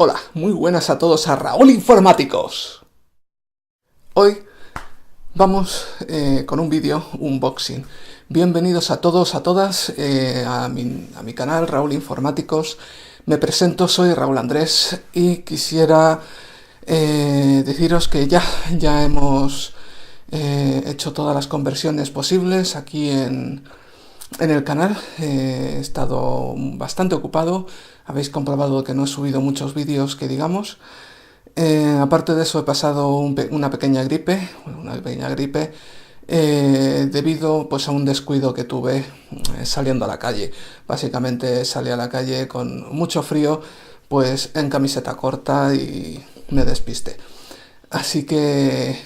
Hola, muy buenas a todos a Raúl Informáticos. Hoy vamos con un vídeo unboxing. Bienvenidos a todos, a todas a mi canal Raúl Informáticos. Me presento, soy Raúl Andrés y quisiera deciros que ya hemos hecho todas las conversiones posibles aquí en el canal. He estado bastante ocupado. Habéis comprobado que no he subido muchos vídeos que digamos. Aparte de eso he pasado una pequeña gripe debido pues a un descuido que tuve saliendo a la calle. Básicamente salí a la calle con mucho frío, pues en camiseta corta y me despisté. Así que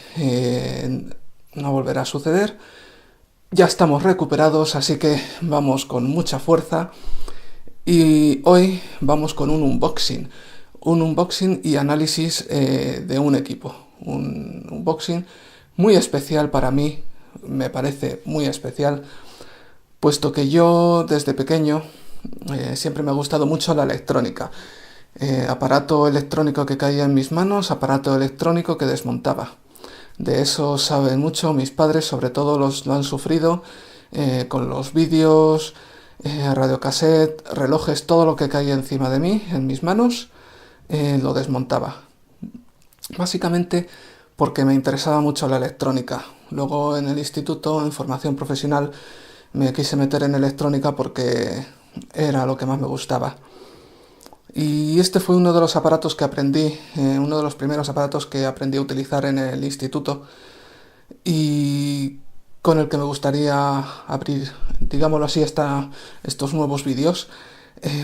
no volverá a suceder. Ya estamos recuperados, así que vamos con mucha fuerza. Y hoy vamos con un unboxing y análisis de un equipo. Un unboxing muy especial para mí, me parece muy especial, puesto que yo desde pequeño siempre me ha gustado mucho la electrónica. Aparato electrónico que caía en mis manos, aparato electrónico que desmontaba. De eso saben mucho mis padres, sobre todo lo han sufrido con los vídeos, radiocassette, relojes, todo lo que caía encima de mí, en mis manos, lo desmontaba. Básicamente porque me interesaba mucho la electrónica. Luego en el instituto, en formación profesional, me quise meter en electrónica porque era lo que más me gustaba. Y este fue uno de los aparatos que aprendí, uno de los primeros aparatos que aprendí a utilizar en el instituto y con el que me gustaría abrir, digámoslo así, estos nuevos vídeos.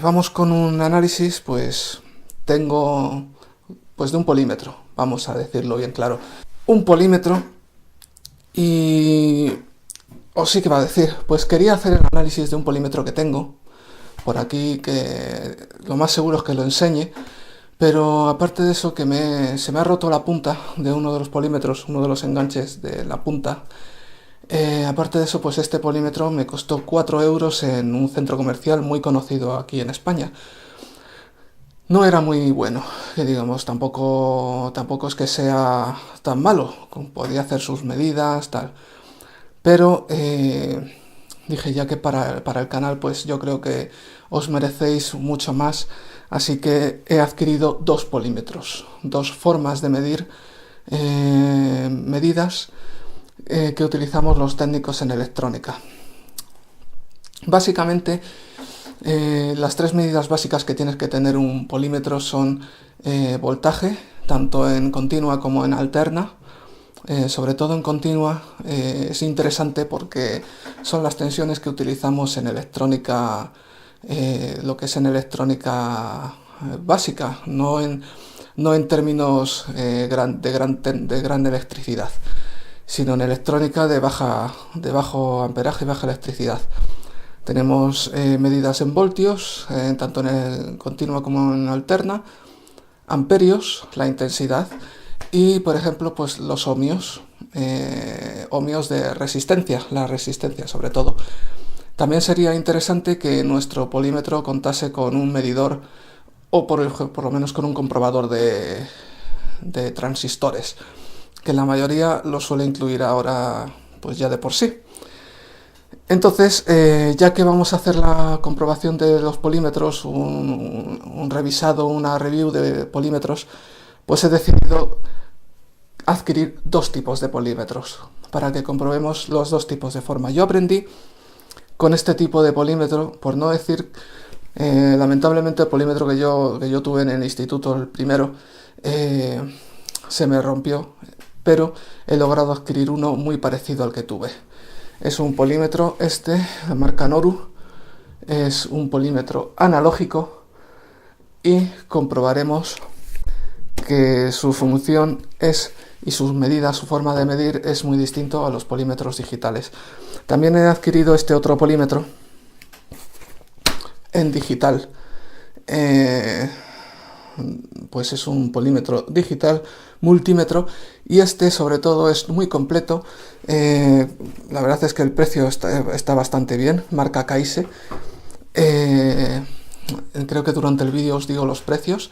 Vamos con un análisis, pues tengo de un polímetro, vamos a decirlo bien claro. Un polímetro y... os sí que va a decir, pues quería hacer el análisis de un polímetro que tengo por aquí, que lo más seguro es que lo enseñe, pero aparte de eso se me ha roto la punta de uno de los polímetros, uno de los enganches de la punta. Aparte de eso, pues este polímetro me costó 4 euros en un centro comercial muy conocido aquí en España. No era muy bueno, que digamos, tampoco es que sea tan malo, podía hacer sus medidas, tal. Pero dije, ya que para el canal, pues yo creo que os merecéis mucho más, así que he adquirido dos polímetros, dos formas de medir medidas que utilizamos los técnicos en electrónica. Básicamente, las tres medidas básicas que tienes que tener un polímetro son voltaje, tanto en continua como en alterna. Sobre todo en continua es interesante porque son las tensiones que utilizamos en electrónica, lo que es en electrónica básica, no en términos de gran electricidad, sino en electrónica de bajo amperaje y baja electricidad. Tenemos medidas en voltios, tanto en continua como en alterna, amperios, la intensidad, y por ejemplo pues los ohmios, ohmios de resistencia, la resistencia sobre todo. También sería interesante que nuestro polímetro contase con un medidor o por lo menos con un comprobador de transistores, que la mayoría lo suele incluir ahora pues ya de por sí. Entonces, ya que vamos a hacer la comprobación de los polímetros, un revisado, una review de polímetros, pues he decidido adquirir dos tipos de polímetros para que comprobemos los dos tipos de forma. Yo aprendí con este tipo de polímetro, por no decir, lamentablemente el polímetro que yo tuve en el instituto, el primero, se me rompió, pero he logrado adquirir uno muy parecido al que tuve. Es un polímetro de marca Noru, es un polímetro analógico y comprobaremos que su función y sus medidas, su forma de medir es muy distinto a los polímetros digitales. También he adquirido este otro polímetro en digital. Pues es un polímetro digital multímetro y sobre todo es muy completo. La verdad es que el precio está bastante bien, marca Kaise. Creo que durante el vídeo os digo los precios.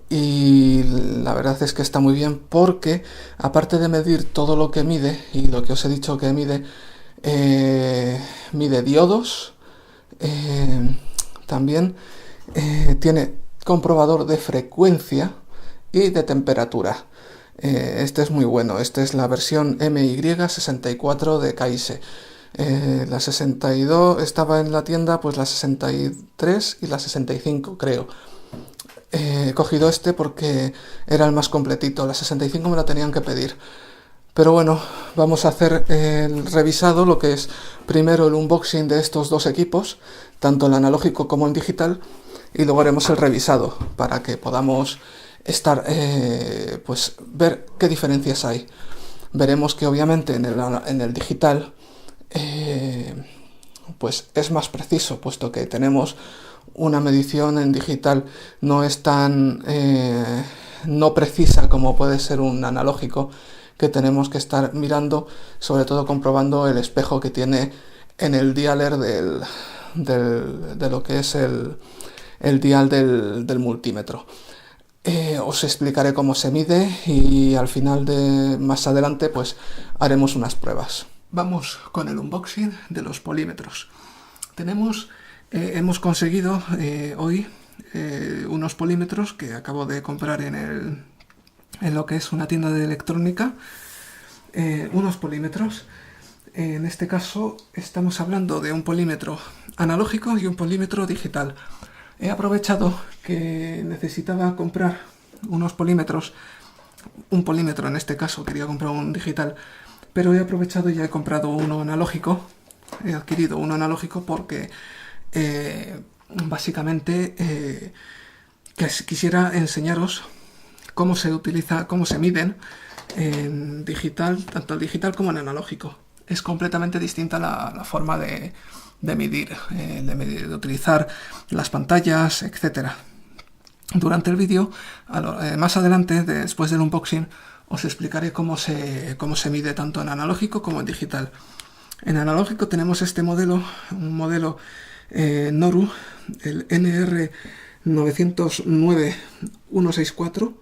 y la verdad es que está muy bien porque, aparte de medir todo lo que mide, y lo que os he dicho que mide, mide diodos, también tiene comprobador de frecuencia y de temperatura. Este es muy bueno, esta es la versión MY64 de Kaise. La 62 estaba en la tienda, pues la 63 y la 65 creo. He cogido este porque era el más completito, la 65 me la tenían que pedir. Pero bueno, vamos a hacer el revisado, lo que es primero el unboxing de estos dos equipos, tanto el analógico como el digital, y luego haremos el revisado para que podamos pues ver qué diferencias hay. Veremos que obviamente en el digital pues es más preciso, puesto que tenemos una medición en digital, no es tan no precisa como puede ser un analógico, que tenemos que estar mirando, sobre todo comprobando el espejo que tiene en el dialer de lo que es el dial del multímetro. Os explicaré cómo se mide y al final más adelante pues haremos unas pruebas. Vamos con el unboxing de los polímetros. Hemos conseguido hoy unos polímetros que acabo de comprar en lo que es una tienda de electrónica, unos polímetros. En este caso estamos hablando de un polímetro analógico y un polímetro digital. He aprovechado que necesitaba comprar unos polímetros, un polímetro en este caso, quería comprar un digital, pero he aprovechado y ya he comprado uno analógico. He adquirido uno analógico porque básicamente quisiera enseñaros cómo se utiliza, cómo se miden en digital, tanto el digital como en analógico. Es completamente distinta la forma de medir, de utilizar las pantallas, etcétera. Durante el vídeo, más adelante, después del unboxing, os explicaré cómo se mide tanto en analógico como en digital. En analógico tenemos este modelo, un modelo Noru, el NR909164,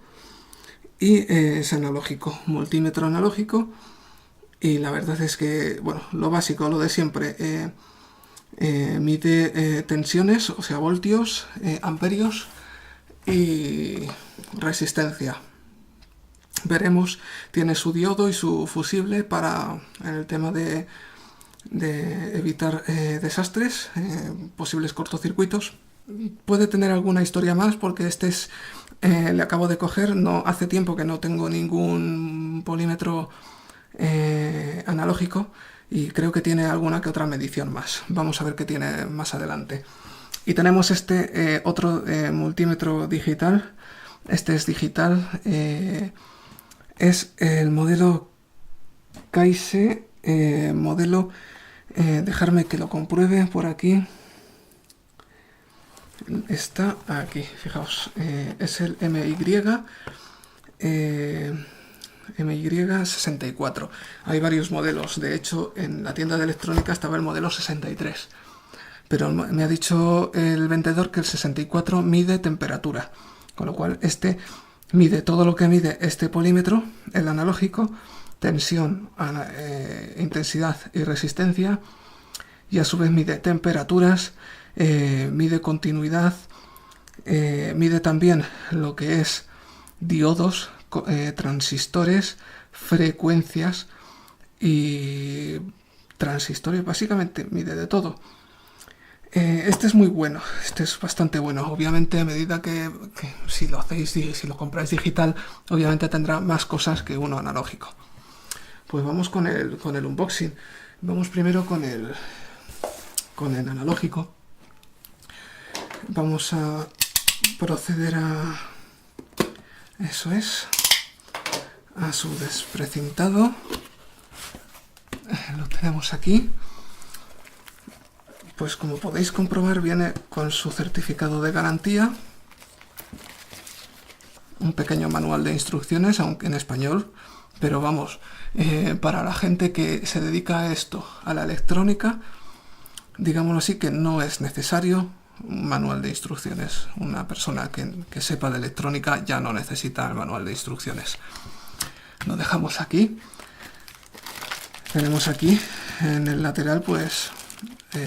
y es analógico, multímetro analógico, y la verdad es que, bueno, lo básico, lo de siempre, mide tensiones, o sea, voltios, amperios y resistencia. Veremos, tiene su diodo y su fusible para el tema de evitar desastres, posibles cortocircuitos. Puede tener alguna historia más porque le acabo de coger, no hace tiempo que no tengo ningún polímetro analógico y creo que tiene alguna que otra medición más. Vamos a ver qué tiene más adelante. Y tenemos este otro multímetro digital. Este es digital, es el modelo Kaise, modelo, dejarme que lo compruebe por aquí. Está aquí, fijaos, es el MY64. Hay varios modelos, de hecho en la tienda de electrónica estaba el modelo 63, pero me ha dicho el vendedor que el 64 mide temperatura, con lo cual este mide todo lo que mide este polímetro, el analógico, tensión, intensidad y resistencia, y a su vez mide temperaturas, mide continuidad, mide también lo que es diodos, transistores, frecuencias y transistores, básicamente mide de todo. Este es muy bueno, este es bastante bueno. Obviamente a medida que si lo hacéis y si lo compráis digital, obviamente tendrá más cosas que uno analógico. Pues vamos con el unboxing. Vamos primero con el analógico. Vamos a proceder a su desprecintado. Lo tenemos aquí. Pues como podéis comprobar, viene con su certificado de garantía, un pequeño manual de instrucciones, aunque en español, pero vamos, para la gente que se dedica a esto, a la electrónica, digámoslo así, que no es necesario un manual de instrucciones. Una persona que sepa de electrónica ya no necesita el manual de instrucciones. Lo dejamos aquí. Tenemos aquí en el lateral pues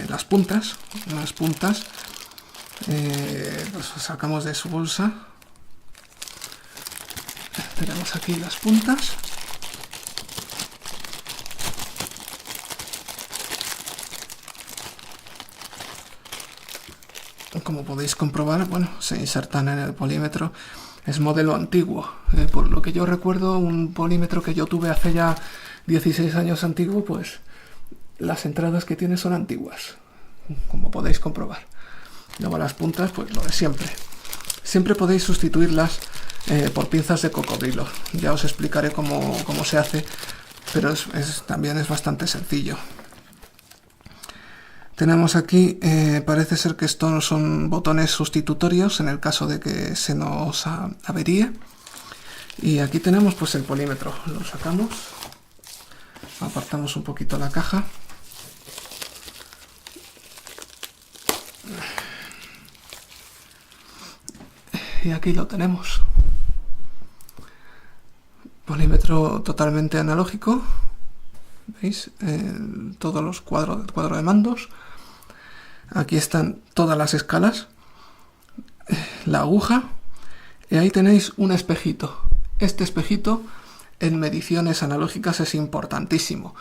las puntas, unas puntas. Los sacamos de su bolsa. Tenemos aquí las puntas. Como podéis comprobar, bueno, se insertan en el polímetro. Es modelo antiguo. Por lo que yo recuerdo, un polímetro que yo tuve hace ya 16 años antiguo, pues las entradas que tiene son antiguas, como podéis comprobar. Luego las puntas, pues lo de siempre. Siempre podéis sustituirlas por pinzas de cocodrilo. Ya os explicaré cómo se hace, pero también es bastante sencillo. Tenemos aquí, parece ser que estos son botones sustitutorios en el caso de que se nos averíe. Y aquí tenemos pues el polímetro. Lo sacamos, apartamos un poquito la caja. Y aquí lo tenemos. Polímetro totalmente analógico. ¿Veis? Todos los cuadro de mandos. Aquí están todas las escalas, la aguja, y ahí tenéis un espejito. Este espejito en mediciones analógicas es importantísimo.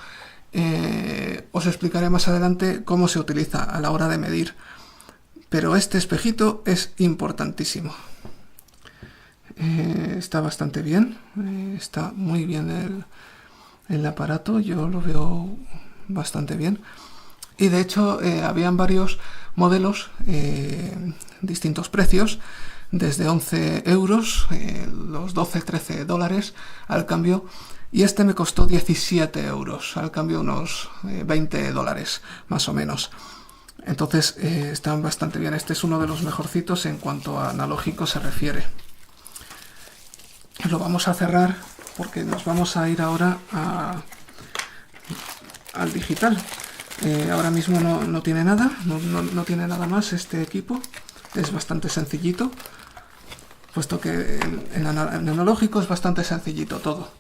Os explicaré más adelante cómo se utiliza a la hora de medir, pero este espejito es importantísimo. Está bastante bien, está muy bien el aparato, yo lo veo bastante bien. Y de hecho habían varios modelos, distintos precios, desde 11 euros, los 12-13 dólares al cambio, y este me costó 17 euros, al cambio unos 20 dólares más o menos. Entonces están bastante bien. Este es uno de los mejorcitos en cuanto a analógico se refiere. Lo vamos a cerrar porque nos vamos a ir ahora al digital. Ahora mismo no tiene nada, no tiene nada más este equipo. Es bastante sencillito, puesto que en analógico es bastante sencillito todo.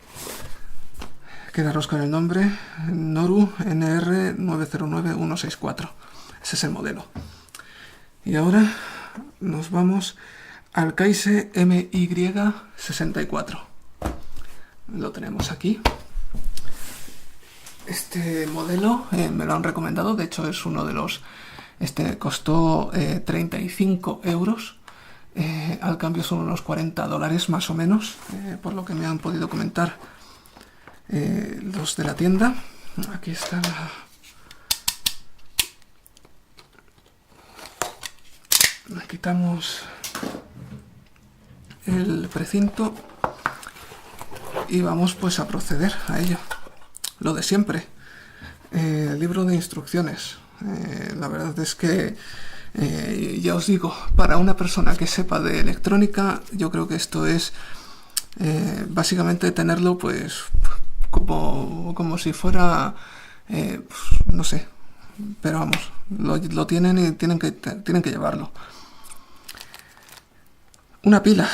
Quedaros con el nombre, Noru NR909164. Ese es el modelo. Y ahora nos vamos al Keise MY64. Lo tenemos aquí. Este modelo me lo han recomendado, de hecho es uno de los... Este costó 35 euros, al cambio son unos 40 dólares más o menos, por lo que me han podido comentar los de la tienda. Aquí está le quitamos el precinto y vamos pues a proceder a ello. Lo de siempre, libro de instrucciones. La verdad es que ya os digo, para una persona que sepa de electrónica, yo creo que esto es básicamente tenerlo pues como si fuera pues, no sé, pero vamos, lo tienen y tienen que llevarlo. Una pila,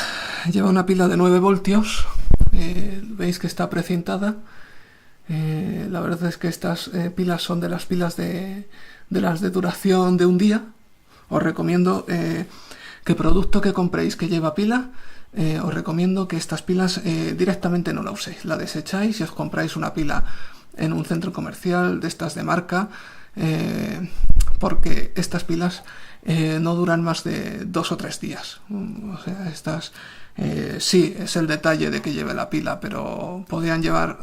lleva una pila de 9 voltios, veis que está precintada. La verdad es que estas pilas son de las pilas de las de duración de un día. Os recomiendo que producto que compréis que lleva pila, os recomiendo que estas pilas directamente no la uséis, la desecháis y os compráis una pila en un centro comercial de estas de marca, porque estas pilas no duran más de 2 o 3 días. O sea, estas sí, es el detalle de que lleve la pila, pero podrían llevar,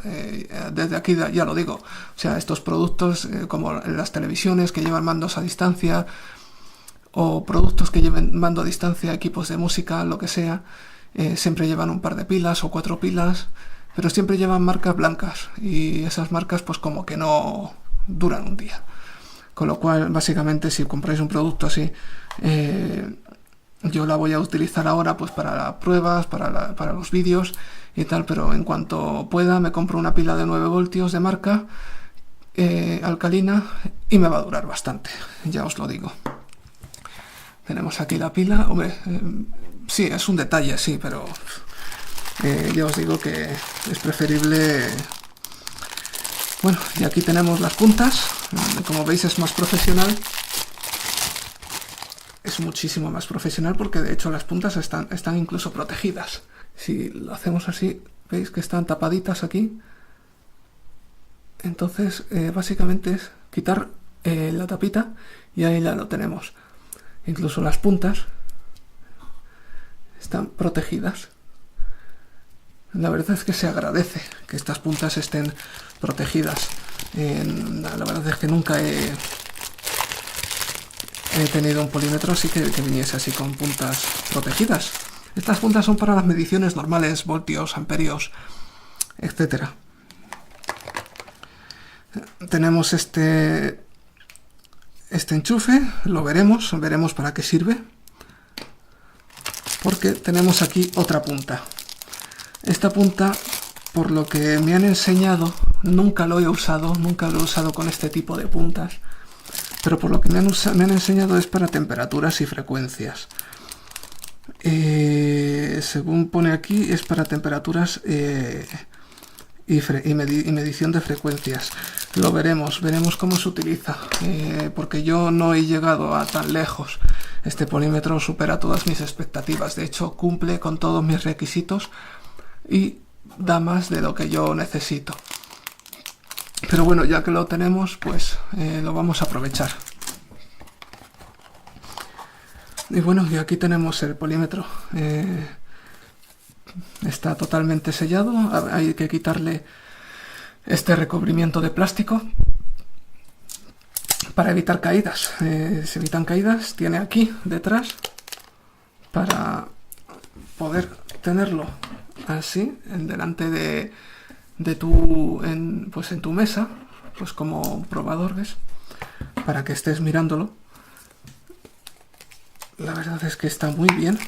desde aquí ya lo digo, o sea, estos productos como las televisiones que llevan mandos a distancia, o productos que lleven mando a distancia, equipos de música, lo que sea, siempre llevan un par de pilas o 4 pilas, pero siempre llevan marcas blancas, y esas marcas pues como que no duran un día. Con lo cual, básicamente, si compráis un producto así, yo la voy a utilizar ahora pues para las pruebas, para los vídeos y tal, pero en cuanto pueda me compro una pila de 9 voltios de marca, alcalina, y me va a durar bastante, ya os lo digo. Tenemos aquí la pila. Hombre, sí, es un detalle, sí, pero ya os digo que es preferible. Bueno, y aquí tenemos las puntas. Como veis es más profesional. Es muchísimo más profesional porque de hecho las puntas están incluso protegidas. Si lo hacemos así, veis que están tapaditas aquí. Entonces básicamente es quitar la tapita y ahí ya lo tenemos. Incluso las puntas están protegidas. La verdad es que se agradece que estas puntas estén protegidas. La verdad es que nunca he tenido un polímetro así que viniese así con puntas protegidas. Estas puntas son para las mediciones normales, voltios, amperios, etcétera. Tenemos este enchufe, lo veremos para qué sirve. Porque tenemos aquí otra punta. Esta punta, por lo que me han enseñado, nunca lo he usado con este tipo de puntas. Pero por lo que me han enseñado es para temperaturas y frecuencias. Según pone aquí, es para temperaturas y medición de frecuencias. Lo veremos cómo se utiliza, porque yo no he llegado a tan lejos. Este polímetro supera todas mis expectativas, de hecho cumple con todos mis requisitos y da más de lo que yo necesito. Pero bueno, ya que lo tenemos, pues lo vamos a aprovechar. Y bueno, y aquí tenemos el polímetro. Está totalmente sellado, hay que quitarle este recubrimiento de plástico para evitar caídas. Se evitan caídas, tiene aquí detrás para poder tenerlo así en delante de tu en tu mesa, pues como probador, ¿ves? Para que estés mirándolo. La verdad es que está muy bien.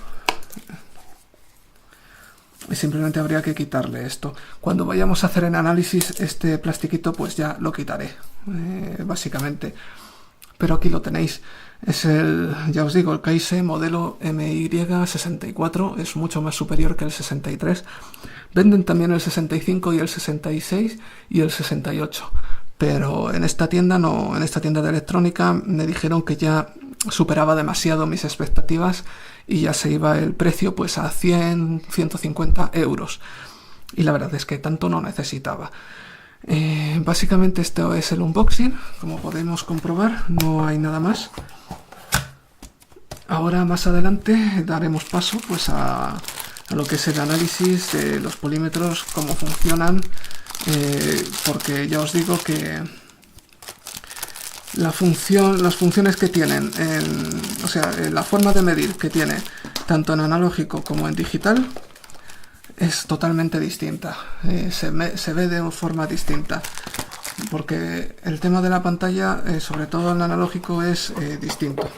Y simplemente habría que quitarle esto. Cuando vayamos a hacer el análisis, este plastiquito pues ya lo quitaré, básicamente. Pero aquí lo tenéis. Es ya os digo, el Keise modelo MY64, es mucho más superior que el 63. Venden también el 65 y el 66 y el 68. Pero en esta tienda no, en esta tienda de electrónica me dijeron que ya superaba demasiado mis expectativas y ya se iba el precio pues a 100, 150 euros. Y la verdad es que tanto no necesitaba. Básicamente esto es el unboxing, como podemos comprobar, no hay nada más. Ahora más adelante daremos paso pues a lo que es el análisis de los polímetros, cómo funcionan, porque ya os digo que las funciones que tienen, la forma de medir que tiene tanto en analógico como en digital es totalmente distinta, se ve de forma distinta, porque el tema de la pantalla, sobre todo en analógico, es distinto.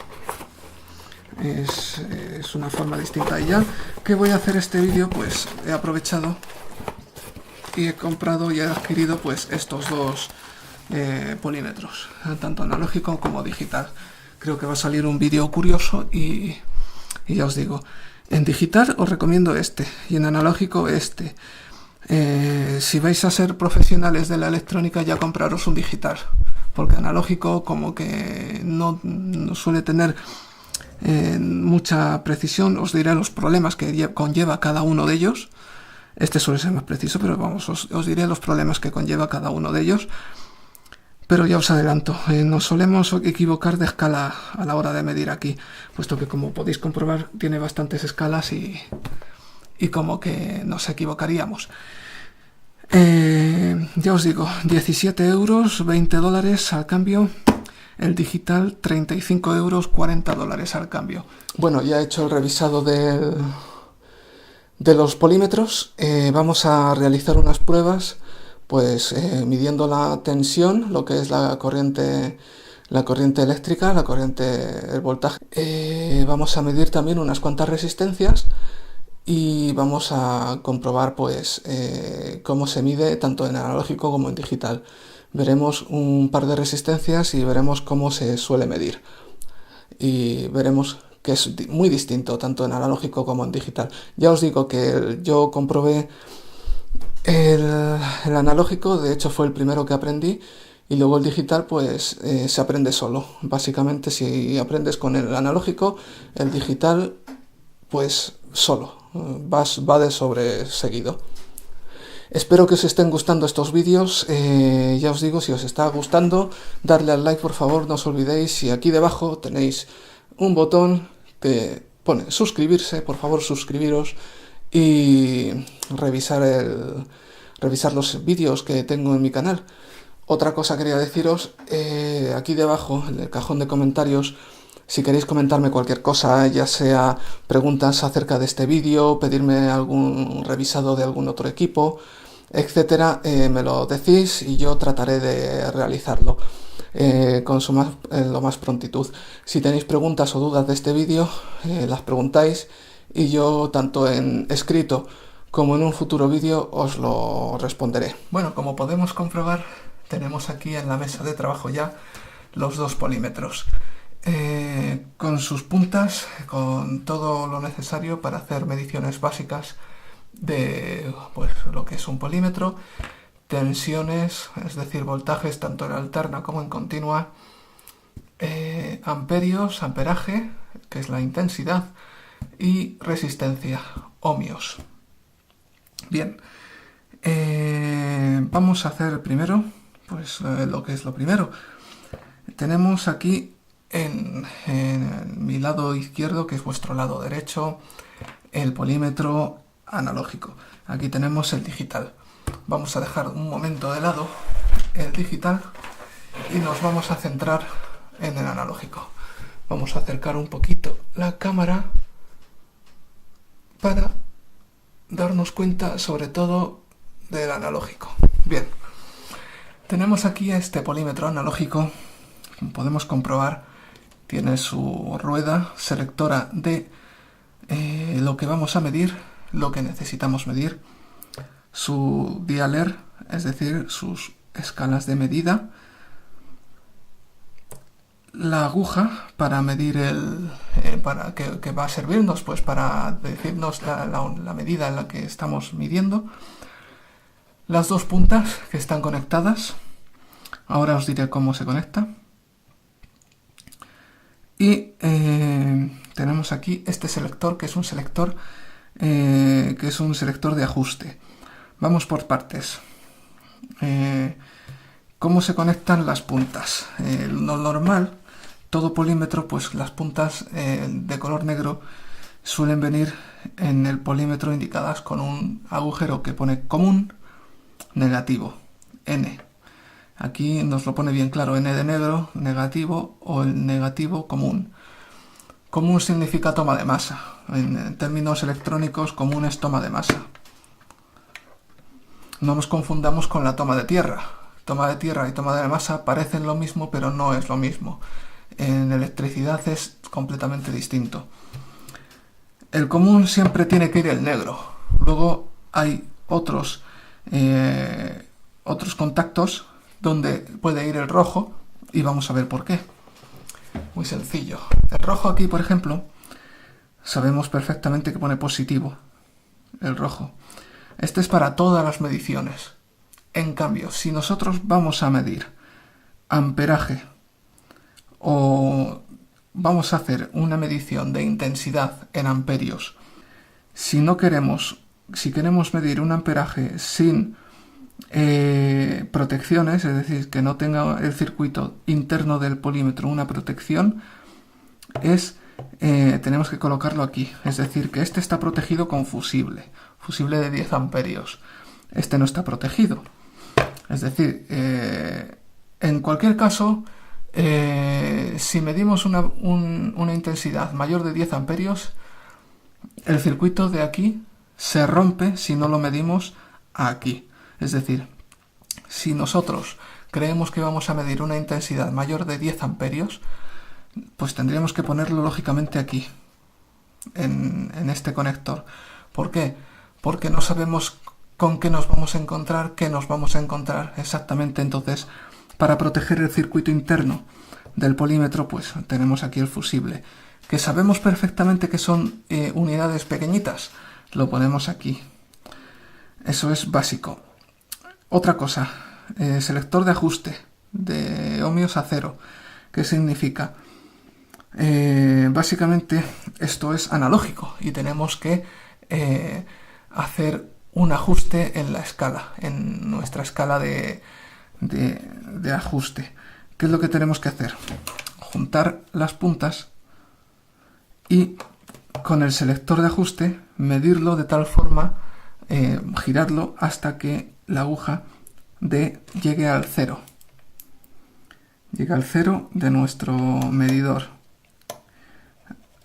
Es una forma distinta. Y ya que voy a hacer este vídeo, pues he aprovechado y he comprado y he adquirido pues estos dos polímetros, tanto analógico como digital. Creo que va a salir un vídeo curioso y ya os digo, en digital os recomiendo este y en analógico este. Si vais a ser profesionales de la electrónica, ya compraros un digital, porque analógico como que no suele tener mucha precisión. Os diré los problemas que conlleva cada uno de ellos. Este suele ser más preciso, pero vamos, os diré los problemas que conlleva cada uno de ellos. Pero ya os adelanto, nos solemos equivocar de escala a la hora de medir aquí, puesto que, como podéis comprobar, tiene bastantes escalas y como que nos equivocaríamos. Ya os digo, 17 euros, 20 dólares al cambio. El digital, 35 euros, 40 dólares al cambio. Bueno, ya he hecho el revisado de los polímetros. Vamos a realizar unas pruebas, pues midiendo la tensión, lo que es la corriente eléctrica, el voltaje. Vamos a medir también unas cuantas resistencias y vamos a comprobar pues cómo se mide tanto en analógico como en digital. Veremos un par de resistencias y veremos cómo se suele medir. Y veremos que es muy distinto tanto en analógico como en digital. Ya os digo que yo comprobé el analógico, de hecho fue el primero que aprendí, y luego el digital pues se aprende solo. Básicamente si aprendes con el analógico, el digital pues solo, va de sobre seguido. Espero que os estén gustando estos vídeos, ya os digo, si os está gustando, darle al like por favor, no os olvidéis, y aquí debajo tenéis un botón que pone suscribirse, por favor suscribiros y revisar los vídeos que tengo en mi canal. Otra cosa quería deciros, aquí debajo en el cajón de comentarios, si queréis comentarme cualquier cosa, ya sea preguntas acerca de este vídeo, pedirme algún revisado de algún otro equipo, etcétera, me lo decís y yo trataré de realizarlo con lo más prontitud. Si tenéis preguntas o dudas de este vídeo, las preguntáis y yo tanto en escrito como en un futuro vídeo os lo responderé. Bueno, como podemos comprobar, tenemos aquí en la mesa de trabajo ya los dos polímetros. Con sus puntas, con todo lo necesario para hacer mediciones básicas de pues, lo que es un polímetro, tensiones, es decir, voltajes tanto en alterna como en continua, amperios, amperaje, que es la intensidad, y resistencia, ohmios. Bien, vamos a hacer primero pues lo que es lo primero. Tenemos aquí en mi lado izquierdo, que es vuestro lado derecho, el polímetro analógico. Aquí tenemos el digital. Vamos a dejar un momento de lado el digital y nos vamos a centrar en el analógico. Vamos a acercar un poquito la cámara para darnos cuenta sobre todo del analógico. Bien, tenemos aquí este polímetro analógico, como podemos comprobar. Tiene su rueda selectora de lo que vamos a medir, lo que necesitamos medir, su dialer, es decir, sus escalas de medida, la aguja para medir para que va a servirnos pues para decirnos la medida en la que estamos midiendo, las dos puntas que están conectadas, ahora os diré cómo se conecta. Y tenemos aquí este selector, que es un selector de ajuste. Vamos por partes. ¿Cómo se conectan las puntas? Lo normal, todo polímetro, pues las puntas de color negro suelen venir en el polímetro indicadas con un agujero que pone común, negativo, N. Aquí nos lo pone bien claro, N de negro, negativo, o el negativo común. Común significa toma de masa. En términos electrónicos, común es toma de masa. No nos confundamos con la toma de tierra. Toma de tierra y toma de masa parecen lo mismo, pero no es lo mismo. En electricidad es completamente distinto. El común siempre tiene que ir el negro. Luego hay otros contactos donde puede ir el rojo, y vamos a ver por qué. Muy sencillo. El rojo aquí, por ejemplo, sabemos perfectamente que pone positivo. El rojo. Este es para todas las mediciones. En cambio, si nosotros vamos a medir amperaje o vamos a hacer una medición de intensidad en amperios, si queremos medir un amperaje sin protecciones, es decir, que no tenga el circuito interno del polímetro una protección, tenemos que colocarlo aquí, es decir, que este está protegido con fusible de 10 amperios. Este no está protegido, es decir, en cualquier caso, si medimos una intensidad mayor de 10 amperios, el circuito de aquí se rompe si no lo medimos aquí. Es decir, si nosotros creemos que vamos a medir una intensidad mayor de 10 amperios, pues tendríamos que ponerlo lógicamente aquí, en este conector. ¿Por qué? Porque no sabemos con qué nos vamos a encontrar, exactamente. Entonces, para proteger el circuito interno, del polímetro, pues tenemos aquí el fusible. Que sabemos perfectamente que son unidades pequeñitas, lo ponemos aquí. Eso es básico. Otra cosa, selector de ajuste de ohmios a 0. ¿Qué significa? Básicamente esto es analógico y tenemos que hacer un ajuste en la escala, en nuestra escala de ajuste. ¿Qué es lo que tenemos que hacer? Juntar las puntas y con el selector de ajuste medirlo de tal forma, girarlo hasta que la aguja llegue al 0. Llega al 0 de nuestro medidor,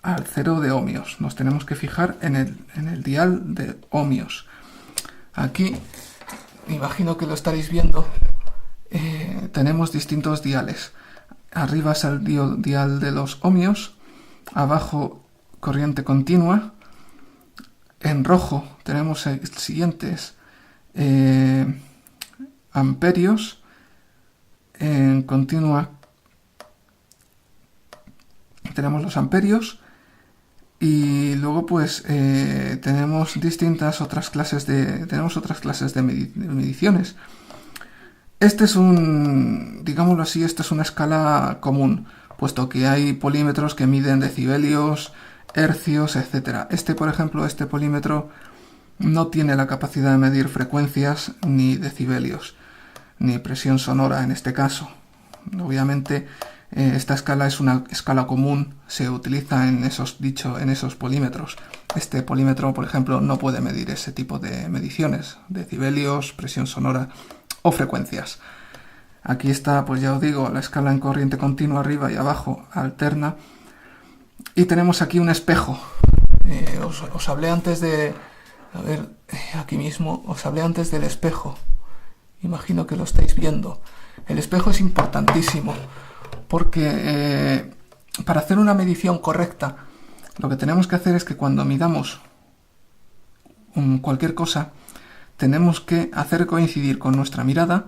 al 0 de ohmios. Nos tenemos que fijar en el dial de ohmios. Aquí, imagino que lo estaréis viendo, tenemos distintos diales. Arriba es el dial de los ohmios, abajo corriente continua. En rojo tenemos siguientes amperios. En continua tenemos los amperios. Y luego pues tenemos otras clases de mediciones. Este es digámoslo así, esta es una escala común, puesto que hay polímetros que miden decibelios, hercios, etc. Por ejemplo, este polímetro no tiene la capacidad de medir frecuencias ni decibelios, ni presión sonora en este caso. Obviamente, esta escala es una escala común, se utiliza en esos polímetros. Este polímetro, por ejemplo, no puede medir ese tipo de mediciones, decibelios, presión sonora o frecuencias. Aquí está, pues ya os digo, la escala en corriente continua arriba y abajo, alterna. Y tenemos aquí un espejo. Os hablé antes de... A ver, aquí mismo, os hablé antes del espejo. Imagino que lo estáis viendo. El espejo es importantísimo, porque para hacer una medición correcta, lo que tenemos que hacer es que cuando midamos cualquier cosa, tenemos que hacer coincidir con nuestra mirada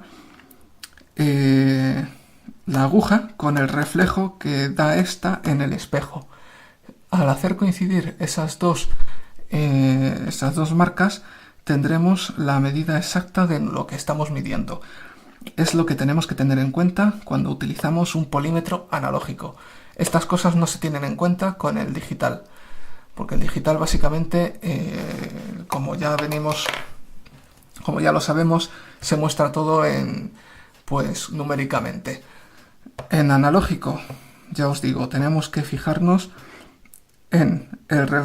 la aguja con el reflejo que da esta en el espejo. Al hacer coincidir esas dos marcas, tendremos la medida exacta de lo que estamos midiendo. Es lo que tenemos que tener en cuenta cuando utilizamos un polímetro analógico. Estas cosas no se tienen en cuenta con el digital, porque el digital básicamente, como ya lo sabemos, se muestra todo numéricamente. En analógico, ya os digo, tenemos que fijarnos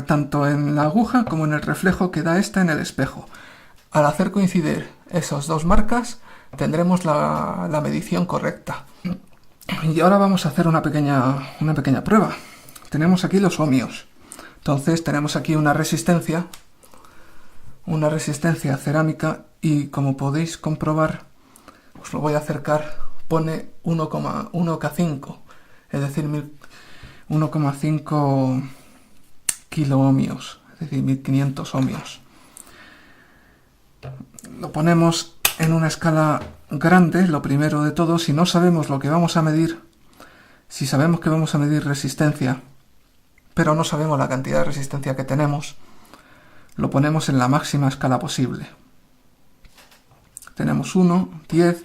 tanto en la aguja como en el reflejo que da esta en el espejo. Al hacer coincidir esas dos marcas, tendremos la medición correcta. Y ahora vamos a hacer una pequeña prueba. Tenemos aquí los ohmios. Entonces tenemos aquí una resistencia cerámica, y como podéis comprobar, os lo voy a acercar, pone 1,5, es decir, 1,5 kiloohmios, es decir, 1500 ohmios. Lo ponemos en una escala grande, lo primero de todo. Si no sabemos lo que vamos a medir, si sabemos que vamos a medir resistencia, pero no sabemos la cantidad de resistencia que tenemos, lo ponemos en la máxima escala posible. Tenemos 1, 10,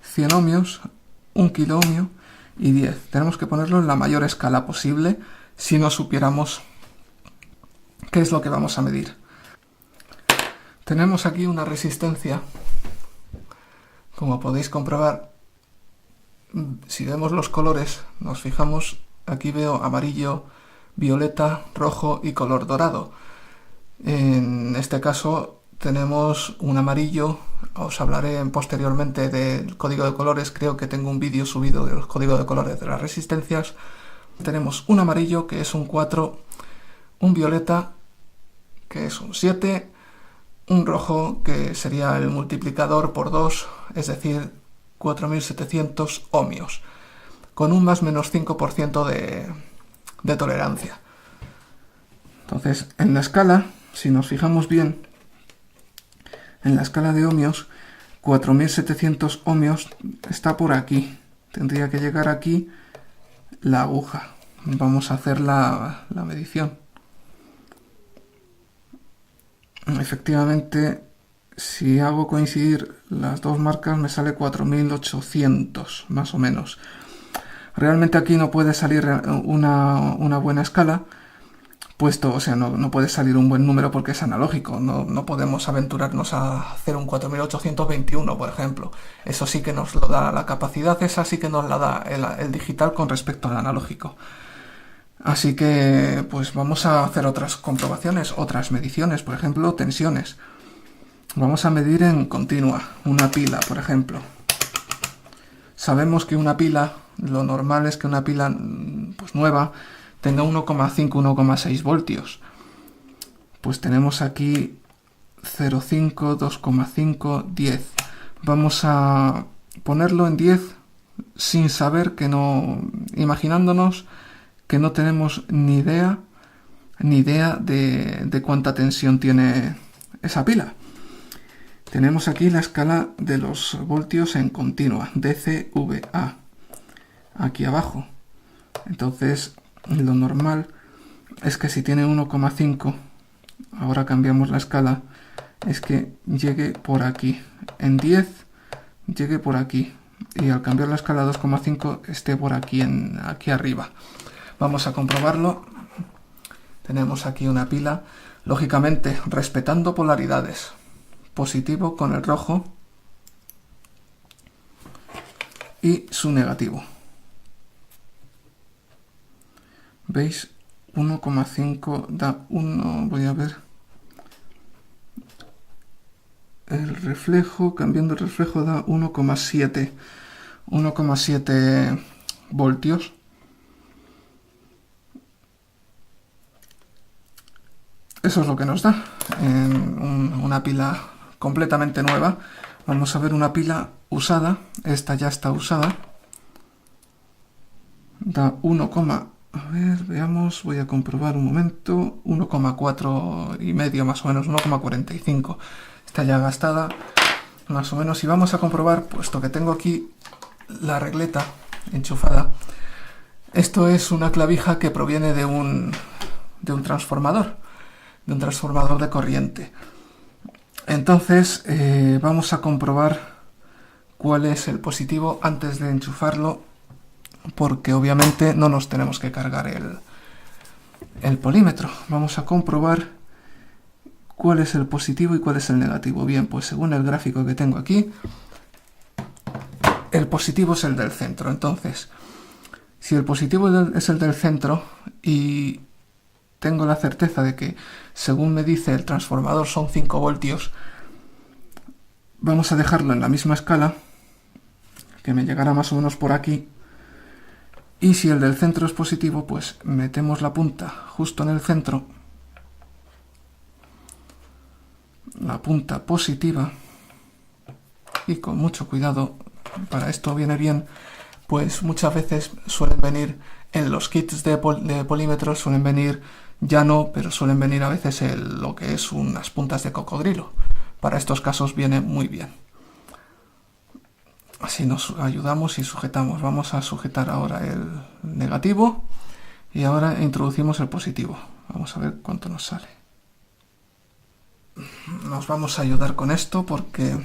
100 ohmios, 1 kiloohmio y 10. Tenemos que ponerlo en la mayor escala posible si no supiéramos qué es lo que vamos a medir. Tenemos aquí una resistencia, como podéis comprobar. Si vemos los colores, nos fijamos, aquí veo amarillo, violeta, rojo y color dorado. En este caso tenemos un amarillo. Os hablaré posteriormente del código de colores, creo que tengo un vídeo subido del código de colores de las resistencias. Tenemos un amarillo, que es un 4, un violeta, que es un 7, un rojo, que sería el multiplicador por 2, es decir, 4700 ohmios, con un más menos 5% de tolerancia. Entonces, en la escala, si nos fijamos bien, en la escala de ohmios, 4700 ohmios está por aquí. Tendría que llegar aquí la aguja. Vamos a hacer la medición. Efectivamente, si hago coincidir las dos marcas me sale 4800 más o menos. Realmente aquí no puede salir una buena escala, puesto, o sea, no puede salir un buen número porque es analógico. No podemos aventurarnos a hacer un 4821, por ejemplo. Eso sí que nos lo da la capacidad, esa sí que nos la da el digital con respecto al analógico. Así que, pues vamos a hacer otras comprobaciones, otras mediciones, por ejemplo, tensiones. Vamos a medir en continua, una pila, por ejemplo. Sabemos que una pila, lo normal es que una pila pues nueva tenga 1,5, 1,6 voltios. Pues tenemos aquí 0,5, 2,5, 10. Vamos a ponerlo en 10 sin saber que no, imaginándonos que no tenemos ni idea de cuánta tensión tiene esa pila. Tenemos aquí la escala de los voltios en continua, dCVA, aquí abajo. Entonces, lo normal es que si tiene 1,5, ahora cambiamos la escala, es que llegue por aquí. En 10, llegue por aquí. Y al cambiar la escala a 2,5, esté por aquí, aquí arriba. Vamos a comprobarlo. Tenemos aquí una pila, lógicamente respetando polaridades. Positivo con el rojo y su negativo. ¿Veis? 1,5 da 1, voy a ver. El reflejo, cambiando el reflejo da 1,7 voltios. Eso es lo que nos da en una pila completamente nueva. Vamos a ver una pila usada. Esta ya está usada. Da 1, a ver, veamos, voy a comprobar un momento. 1,4 y medio más o menos, 1,45. Está ya gastada más o menos. Y vamos a comprobar, puesto que tengo aquí la regleta enchufada. Esto es una clavija que proviene de un transformador. De un transformador de corriente. Entonces vamos a comprobar cuál es el positivo antes de enchufarlo, porque obviamente no nos tenemos que cargar el polímetro. Vamos a comprobar cuál es el positivo y cuál es el negativo. Bien, pues según el gráfico que tengo aquí, el positivo es el del centro. Entonces, si el positivo es el del centro y tengo la certeza de que, según me dice el transformador, son 5 voltios, vamos a dejarlo en la misma escala, que me llegará más o menos por aquí. Y si el del centro es positivo, pues metemos la punta justo en el centro, la punta positiva, y con mucho cuidado, para esto viene bien, pues muchas veces suelen venir en los kits de polímetros, suelen venir, ya no, pero suelen venir a veces lo que es unas puntas de cocodrilo. Para estos casos viene muy bien. Así nos ayudamos y sujetamos. Vamos a sujetar ahora el negativo y ahora introducimos el positivo. Vamos a ver cuánto nos sale. Nos vamos a ayudar con esto porque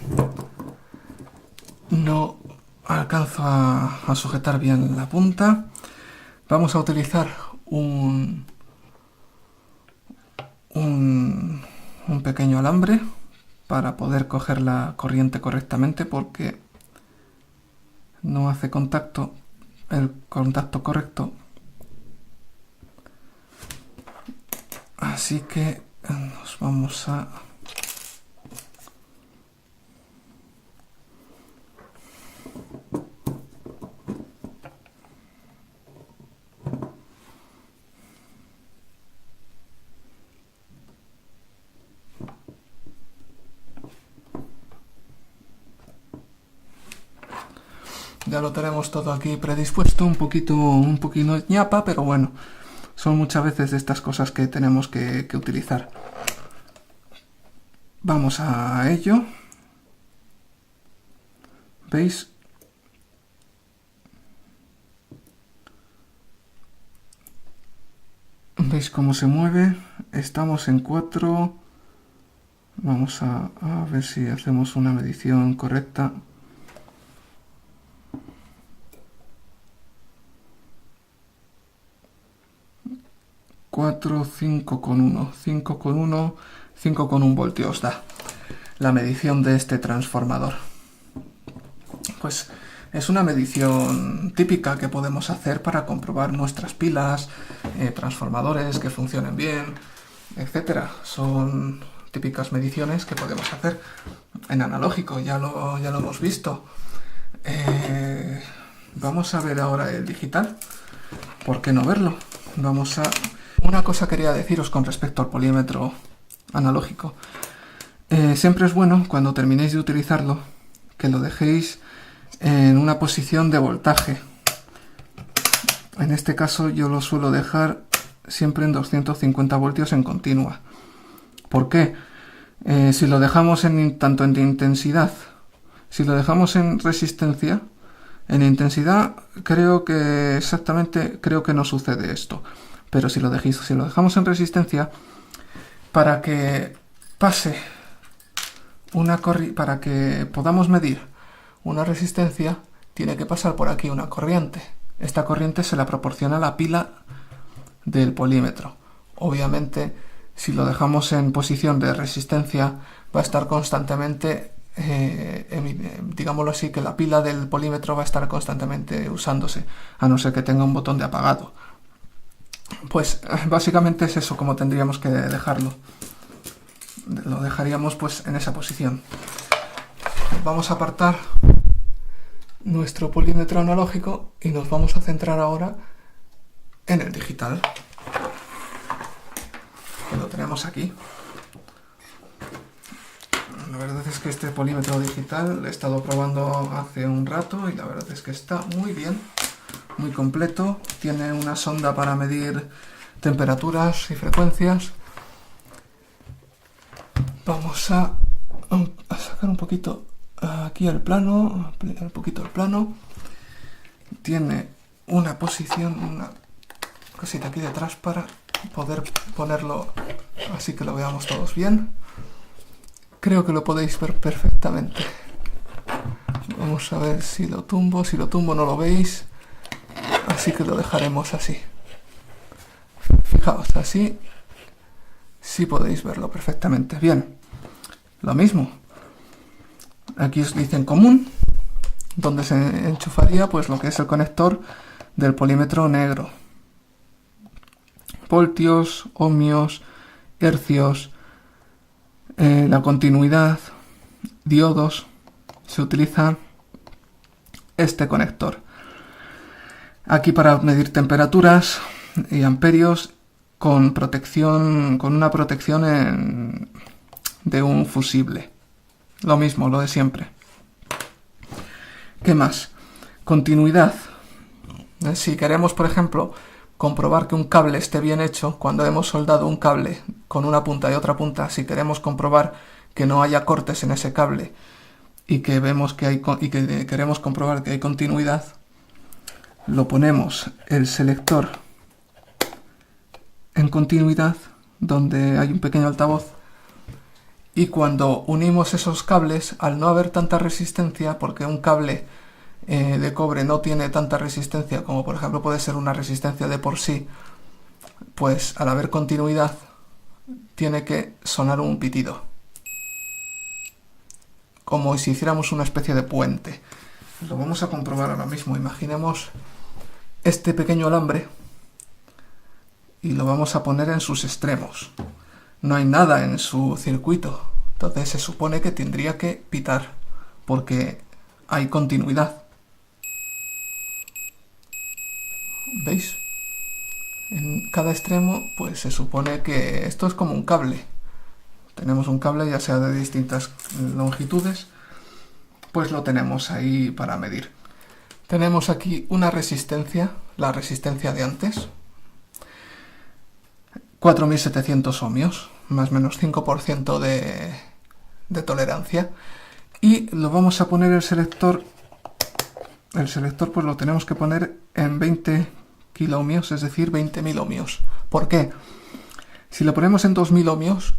no alcanzo a sujetar bien la punta. Vamos a utilizar un pequeño alambre para poder coger la corriente correctamente, porque no hace el contacto correcto. Así que nos vamos a ya lo tenemos todo aquí predispuesto, un poquito ñapa, pero bueno, son muchas veces de estas cosas que tenemos que utilizar. Vamos a ello. ¿Veis? ¿Veis cómo se mueve? Estamos en 4. Vamos a ver si hacemos una medición correcta. 4, 5,1, 5,1, 5,1 voltios da la medición de este transformador. Pues es una medición típica que podemos hacer para comprobar nuestras pilas, transformadores que funcionen bien, etcétera. Son típicas mediciones que podemos hacer en analógico, ya lo hemos visto. Vamos a ver ahora el digital. ¿Por qué no verlo? Una cosa quería deciros con respecto al polímetro analógico. Siempre es bueno, cuando terminéis de utilizarlo, que lo dejéis en una posición de voltaje. En este caso yo lo suelo dejar siempre en 250 voltios en continua. ¿Por qué? Si lo dejamos tanto en intensidad, si lo dejamos en resistencia, en intensidad creo que no sucede esto. Pero si lo dejamos en resistencia, para que pase para que podamos medir una resistencia, tiene que pasar por aquí una corriente. Esta corriente se la proporciona la pila del polímetro. Obviamente, si lo dejamos en posición de resistencia, va a estar constantemente, digámoslo así, que la pila del polímetro va a estar constantemente usándose, a no ser que tenga un botón de apagado. Pues básicamente es eso como tendríamos que dejarlo. Lo dejaríamos pues en esa posición. Vamos a apartar nuestro polímetro analógico y nos vamos a centrar ahora en el digital. Lo tenemos aquí. La verdad es que este polímetro digital lo he estado probando hace un rato y la verdad es que está muy bien, muy completo. Tiene una sonda para medir temperaturas y frecuencias. Vamos a sacar un poquito aquí el plano, ampliar un poquito el plano. Tiene una posición, una cosita aquí detrás para poder ponerlo así que lo veamos todos bien. Creo que lo podéis ver perfectamente. Vamos a ver si lo tumbo no lo veis, así que lo dejaremos así. Fijaos, así sí podéis verlo perfectamente. Bien, lo mismo. Aquí os dicen común, donde se enchufaría pues lo que es el conector del polímetro negro. Voltios, ohmios, hercios, la continuidad, diodos, se utiliza este conector. Aquí para medir temperaturas y amperios con protección, con una protección de un fusible. Lo mismo, lo de siempre. ¿Qué más? Continuidad. Si queremos, por ejemplo, comprobar que un cable esté bien hecho, cuando hemos soldado un cable con una punta y otra punta, si queremos comprobar que no haya cortes en ese cable y que vemos que queremos comprobar que hay continuidad, lo ponemos el selector en continuidad, donde hay un pequeño altavoz, y cuando unimos esos cables, al no haber tanta resistencia, porque un cable de cobre no tiene tanta resistencia como por ejemplo puede ser una resistencia de por sí, pues al haber continuidad tiene que sonar un pitido, como si hiciéramos una especie de puente. Lo vamos a comprobar ahora mismo. Imaginemos este pequeño alambre y lo vamos a poner en sus extremos. No hay nada en su circuito, entonces se supone que tendría que pitar porque hay continuidad. ¿Veis? En cada extremo pues se supone que esto es como un cable. Tenemos un cable ya sea de distintas longitudes, pues lo tenemos ahí para medir. Tenemos aquí una resistencia, la resistencia de antes, 4700 ohmios, más o menos 5% de tolerancia, y lo vamos a poner el selector pues lo tenemos que poner en 20 kiloohmios, es decir, 20.000 ohmios, ¿Por qué? Si lo ponemos en 2000 ohmios,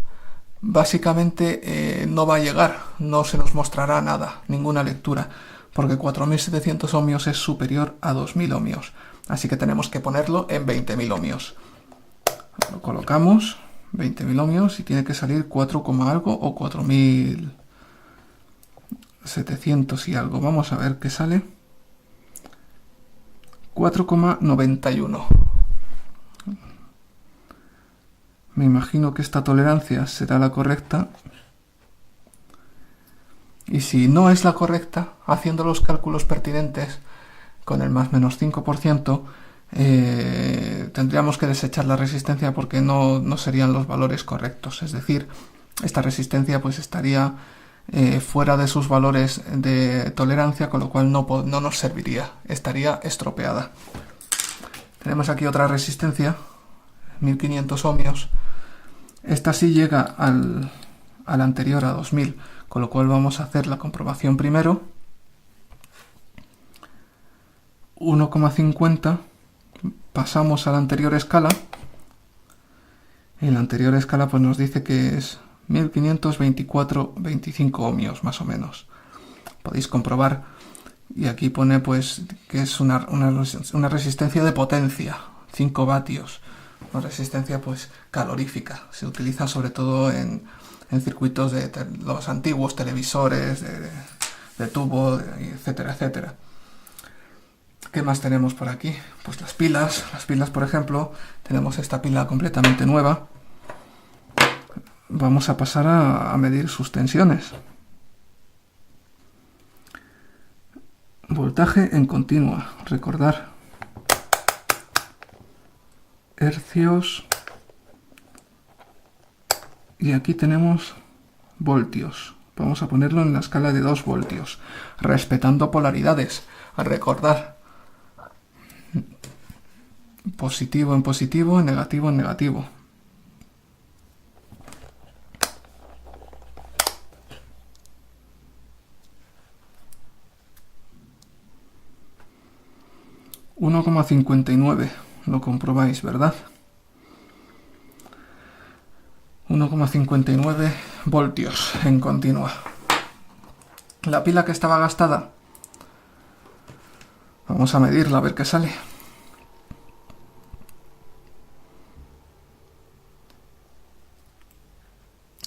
básicamente no va a llegar, no se nos mostrará nada, ninguna lectura, porque 4700 ohmios es superior a 2000 ohmios. Así que tenemos que ponerlo en 20.000 ohmios. Lo colocamos, 20.000 ohmios, y tiene que salir 4, algo o 4700 y algo. Vamos a ver qué sale. 4,91. Me imagino que esta tolerancia será la correcta. Y si no es la correcta, haciendo los cálculos pertinentes con el más menos 5%, tendríamos que desechar la resistencia porque no serían los valores correctos. Es decir, esta resistencia pues estaría fuera de sus valores de tolerancia, con lo cual no nos serviría, estaría estropeada. Tenemos aquí otra resistencia, 1500 ohmios. Esta sí llega al anterior, a 2000, con lo cual vamos a hacer la comprobación primero. 1,50, pasamos a la anterior escala. En la anterior escala pues nos dice que es 1524,25 ohmios más o menos. Podéis comprobar, y aquí pone pues que es una resistencia de potencia, 5 vatios, una resistencia pues calorífica. Se utiliza sobre todo en circuitos de los antiguos televisores de tubo, etcétera, etcétera. ¿Qué más tenemos por aquí? Pues las pilas, por ejemplo. Tenemos esta pila completamente nueva. Vamos a pasar a medir sus tensiones. Voltaje en continua, recordar. Hercios. Y aquí tenemos voltios. Vamos a ponerlo en la escala de 2 voltios, respetando polaridades. Recordar. Positivo en positivo, negativo en negativo. $1,59, lo comprobáis, ¿verdad? 1,59 voltios en continua. La pila que estaba gastada, vamos a medirla a ver qué sale.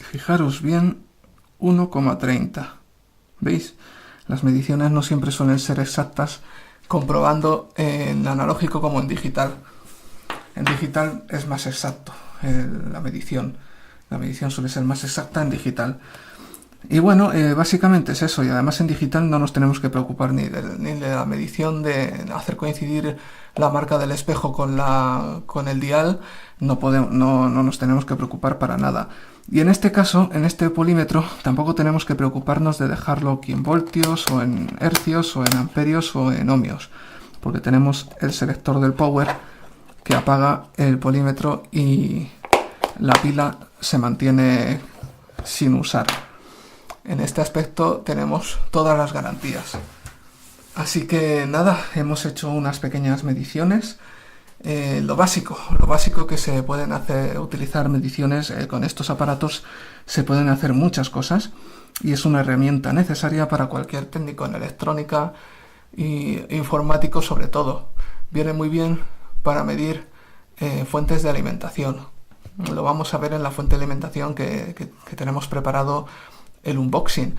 Fijaros bien, 1,30. ¿Veis? Las mediciones no siempre suelen ser exactas, comprobando en analógico como en digital. En digital es más exacto la medición. La medición suele ser más exacta en digital. Y bueno, básicamente es eso. Y además en digital no nos tenemos que preocupar ni de la medición, de hacer coincidir la marca del espejo con el dial. No nos tenemos que preocupar para nada. Y en este caso, en este polímetro, tampoco tenemos que preocuparnos de dejarlo aquí en voltios, o en hercios, o en amperios, o en ohmios, porque tenemos el selector del power que apaga el polímetro y la pila se mantiene sin usar. En este aspecto tenemos todas las garantías. Así que nada, hemos hecho unas pequeñas mediciones. Lo básico que se pueden utilizar mediciones con estos aparatos, se pueden hacer muchas cosas, y es una herramienta necesaria para cualquier técnico en electrónica e informático sobre todo. Viene muy bien para medir fuentes de alimentación. Lo vamos a ver en la fuente de alimentación que tenemos preparado el unboxing.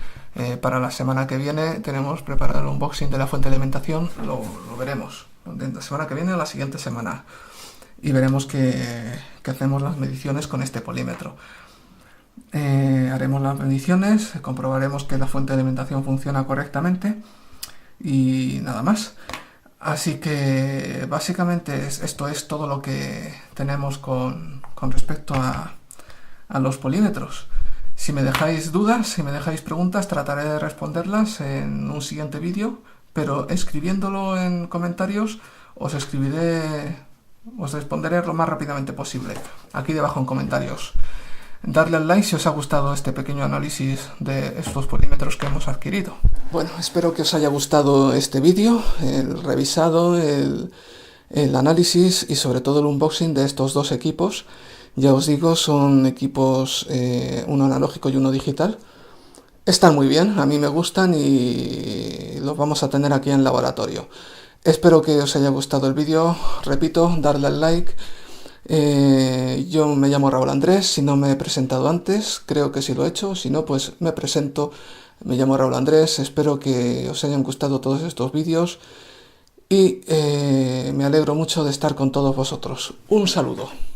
Para la semana que viene tenemos preparado el unboxing de la fuente de alimentación, lo veremos. La semana que viene o la siguiente semana, y veremos que hacemos las mediciones con este polímetro. Haremos las mediciones, comprobaremos que la fuente de alimentación funciona correctamente y nada más. Así que básicamente esto es todo lo que tenemos con respecto a los polímetros. Si me dejáis dudas, si me dejáis preguntas, trataré de responderlas en un siguiente vídeo, pero escribiéndolo en comentarios os responderé lo más rápidamente posible, aquí debajo en comentarios. Darle al like si os ha gustado este pequeño análisis de estos polímetros que hemos adquirido. Bueno, espero que os haya gustado este vídeo, el revisado, el el análisis y sobre todo el unboxing de estos dos equipos. Ya os digo, son equipos, uno analógico y uno digital. Están muy bien, a mí me gustan y los vamos a tener aquí en laboratorio. Espero que os haya gustado el vídeo, repito, darle al like. Yo me llamo Raúl Andrés, si no me he presentado antes, creo que sí lo he hecho, si no pues me presento, me llamo Raúl Andrés, espero que os hayan gustado todos estos vídeos y me alegro mucho de estar con todos vosotros. Un saludo.